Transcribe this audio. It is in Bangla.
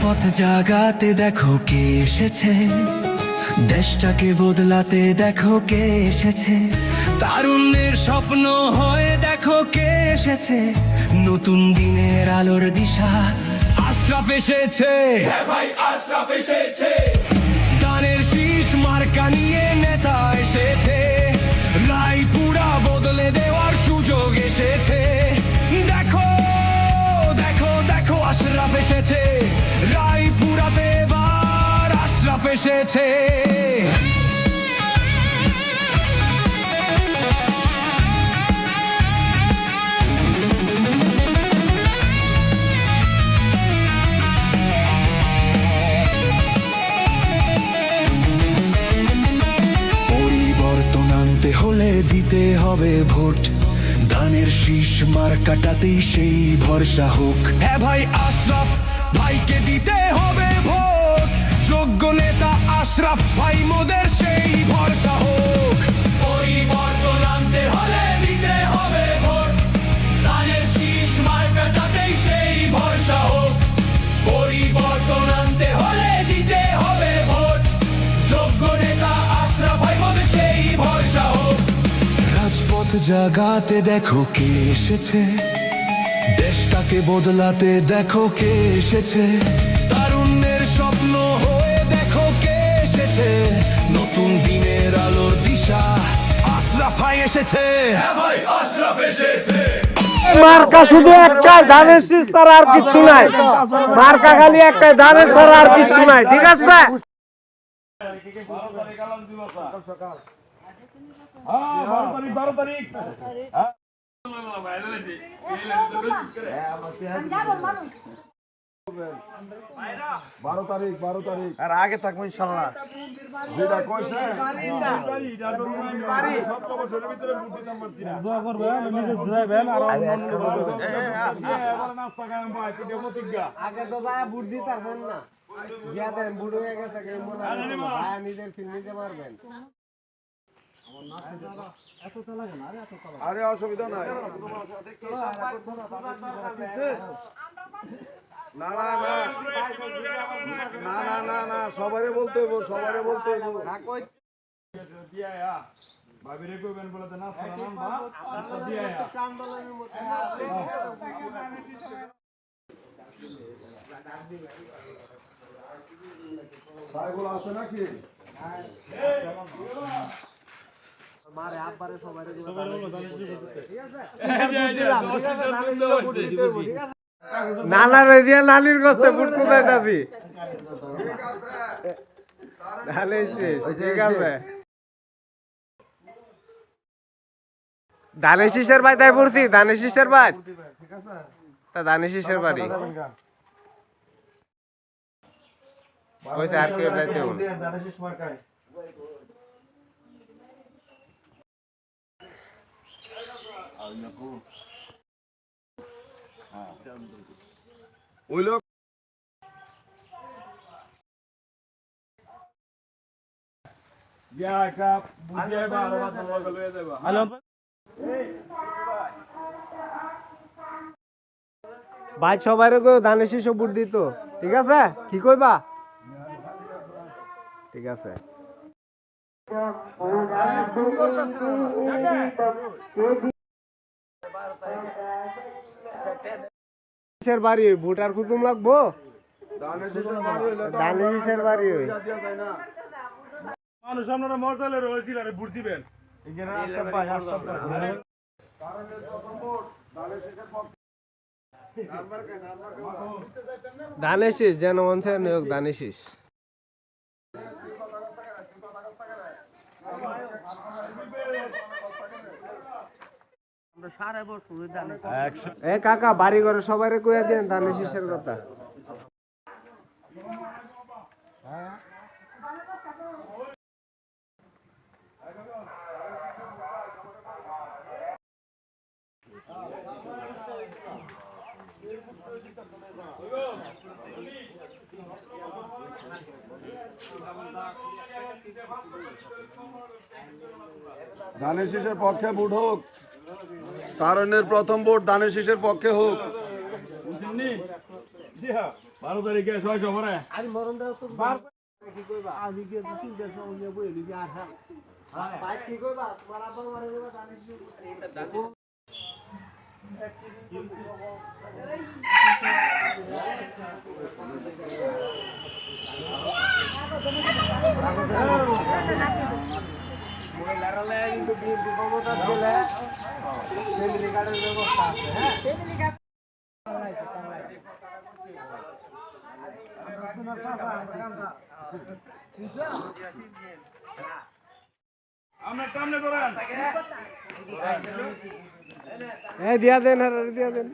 রাজপথ জাগাতে দেখো কে এসেছে, দেশটাকে বদলাতে দেখো কে এসেছে, তারুণ্যের স্বপ্ন হয়ে দেখো কে এসেছে, নতুন দিনের আলোর দিশা আশরাফ এসেছে। হ্যাঁ ভাই আশরাফ এসেছে, ধানের শীষ মার্কা নিয়ে নেতা এসেছে, রায়পুরা বদলে দেওয়ার সুযোগ এসেছে। দেখো দেখো দেখো আশরাফ এসেছে, রায়পুরাতে এবার আশরাফ এসেছে। হলে দিতে হবে ভোট, ধানের শীষ মার্কাটাতেই সেই ভরসা হোক। হ্যাঁ ভাই আশরাফ ভাইকে দিতে হবে ভোট, যোগ্য নেতা আশরাফ ভাই মোদের সেই ভরসা হোক। পরিবর্তন আনতে হলে দিতে হবে ভোট, ধানের শীষ মার্কাটাতেই সেই ভরসা হোক। পরিবর্তন আনতে হলে দিতে হবে ভোট, যোগ্য নেতা আশরাফ ভাই মোদের সেই ভরসা হোক। রাজপথ জাগাতে দেখো কে এসেছে, দেশটাকে বদলাতে দেখো কে এসেছে, তারুণ্যের স্বপ্ন হয়ে দেখো কে এসেছে, নতুন দিনের আলোর দিশা আশরাফ ভাই এসেছে। হ্যাঁ ভাই আশরাফ এসেছে। মার্কা শুধু একটাই, ধানের শীষ ছাড়া আর কিছু নাই। মার্কা খালি একটাই, ধানের ছাড়া আর কিছু নাই। ঠিক আছে। বারো তারিখ আর আগে থাকবো ইনশাল্লাহ। যেটা কইছে আগে তো ভাই বুট দিতে পারবেন না, গিয়া দেন বুট হয়ে গেছে, ভাই নিজের ফিল নিতে পারবেন। আরে অসুবিধা নাই। না না না না না না না সবারই বলতে হইব, সবারই বলতে হইব। ভাবিরে কইবেন বলে না ভাইগুলো আছে নাকি? মারে আব্বারে সবাইরে ঠিক আছে। নানা রে দিয়া নানির গোস্তে বুট কোথায়তাছি। তাহলে ঠিক আছে। ধানের শীষের ভাই তাই পড়ছি, ধানের শীষের ভাই তা ধানের শীষের বাড়ি ওইটা আর কেউ যাইতে হবে। ওই লোক ভাই সবাই ধানের শীষ বুট দিত। ঠিক আছে, কি কইবা? ঠিক আছে। বাড়ি ভোটার কুতুম লাগবো, ধানের শীষের বাড়ি ওই মানুষ আপনারা মজালে রয়েছিল আরে ভোট দিবেন। ধানের শীষ যেন মনসে নিয়োগ ধানের শীষ। এ কাকা বাড়ি ঘরে সবাই কইয়া দেন ধানের শীষের কথা। ধানের শীষের পক্ষে ভোট হোক, তারুণ্যের প্রথম ভোট ধানের শীষের পক্ষে হোক। 12 তারিখে 600 করে আমি মরণ দাও তো কি কইবা আমি গিয়ে তো চিন্তা সঙ্গে বইলি যে আর হ্যাঁ ভাই কি কইবা তোমার আব্বা মারে দেবা জানিস মহিলারা কিন্তু বিএনপি ক্ষমতা দিলে ফ্যামিলি কার্ডের ব্যবস্থা আছে হ্যাঁ ফ্যামিলি কার্ড আমরা কামনে করেন দিয়া দেন আর দিয়া দেন